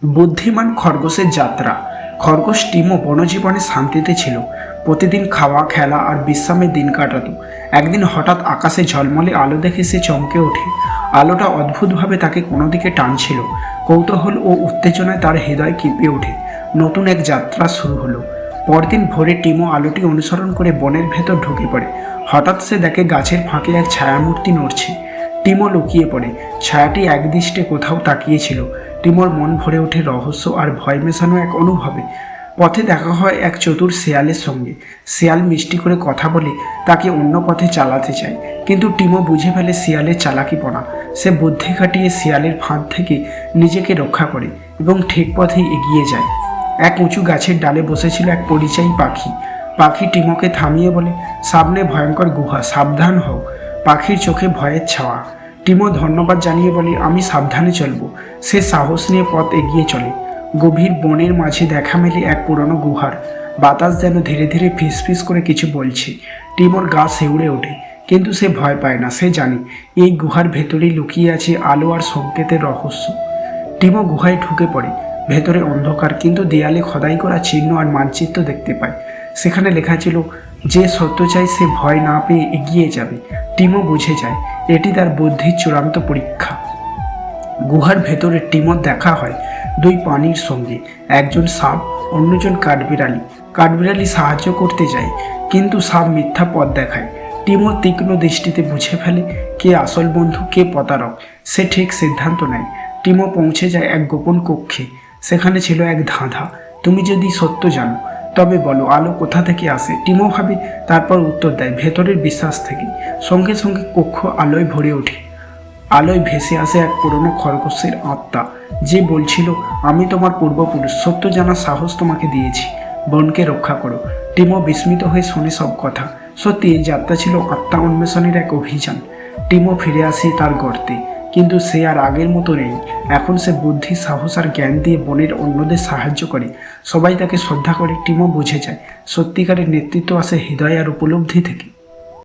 বুদ্ধিমান খরগোশের যাত্রা। খরগোশ টিমও বনজীবনে শান্তিতে ছিল। প্রতিদিন খাওয়া, খেলা আর বিশ্রামের দিন কাটাতো। একদিন হঠাৎ আকাশে ঝলমলে আলো দেখে সে চমকে ওঠে। আলোটা অদ্ভুতভাবে তাকে কোনো দিকে টানছিল। কৌতূহল ও উত্তেজনায় তার হৃদয় কেঁপে ওঠে। নতুন এক যাত্রা শুরু হলো। পরদিন ভোরে টিমো আলোটি অনুসরণ করে বনের ভেতর ঢুকে পড়ে। হঠাৎ সে দেখে গাছের ফাঁকে এক ছায়ামূর্তি নড়ছে। টিমো লুকিয়ে পড়ে। ছায়াটি একদৃষ্টে কোথাও তাকিয়েছিল। টিমোর মন ভরে ওঠে রহস্য আর ভয় মেশানো এক অনুভবে। পথে দেখা হয় এক চতুর শেয়ালের সঙ্গে। শেয়াল মিষ্টি করে কথা বলে তাকে অন্য পথে চালাতে চায়, কিন্তু টিমো বুঝে ফেলে শিয়ালের চালাকিপনা। সে বুদ্ধি খাটিয়ে শিয়ালের ফাঁদ থেকে নিজেকে রক্ষা করে এবং ঠিক পথেই এগিয়ে যায়। এক উঁচু গাছের ডালে বসেছিল এক পরিযায়ী পাখি। পাখি টিমোকে থামিয়ে বলে, সামনে ভয়ঙ্কর গুহা, সাবধান হও। পাখির চোখে ভয়ের ছাওয়া। টিমো ধন্যবাদ জানিয়ে বলে, আমি সাবধানে চলব। সে সাহস নিয়ে পথ এগিয়ে চলে। গভীর বনের মাঝে দেখা মেলে এক পুরনো গুহার। বাতাস যেন ধীরে ধীরে ফিসফিস করে কিছু বলছে। টিমোর গা শিউরে ওঠে, কিন্তু সে ভয় পায় না। সে জানে এই গুহার ভেতরেই লুকিয়ে আছে আলো আর সংকেতের রহস্য। টিমো গুহায় ঢুকে পড়ে। ভেতরে অন্ধকার, কিন্তু দেয়ালে খোদাই করা চিহ্ন আর মানচিত্র দেখতে পায়। সেখানে লেখা ছিল, যে সত্য চায় সে ভয় না পেয়ে এগিয়ে যাবে। টিমো বুঝে যায় এটি তার বুদ্ধির চূড়ান্ত পরীক্ষা। গুহার ভেতরে টিমোর দেখা হয় দুই প্রাণীর সঙ্গে, একজন সাপ, অন্যজন কাঠবিড়ালি। কাঠবিড়ালি সাহায্য করতে যায়, কিন্তু সাপ মিথ্যা পথ দেখায়। টিমো তীক্ষ্ণ দৃষ্টিতে বুঝে ফেলে কে আসল বন্ধু, কে প্রতারক। সে ঠিক সিদ্ধান্ত নেয়। টিমো পৌঁছে যায় এক গোপন কক্ষে। সেখানে ছিল এক ধাঁধা। তুমি যদি সত্য জানো তবে বলো, আলো কোথা থেকে আসে? টিমো ভাবে, তারপর উত্তর দেয়, ভেতরের বিশ্বাস থেকে। সঙ্গে সঙ্গে কক্ষ আলোয় ভরে ওঠে। আলোয় ভেসে আসে এক পুরনো খরগোশের আত্মা, যে বলছিল, আমি তোমার পূর্বপুরুষ, সত্য জানার সাহস তোমাকে দিয়েছি, বনকে রক্ষা করো। টিমো বিস্মিত হয়ে শোনে সব কথা। সত্যি এই যাত্রা ছিল আত্মা অন্বেষণের এক অভিযান। টিমো ফিরে আসে তার গর্তে, কিন্তু সে আর আগের মতো নেই। এখন সে বুদ্ধি, সাহস আর জ্ঞান দিয়ে বনের অন্যদের সাহায্য করে। সবাই তাকে শ্রদ্ধা করে। টিমো বুঝে যায় সত্যিকারের নেতৃত্ব আসে হৃদয় আর উপলব্ধি থেকে।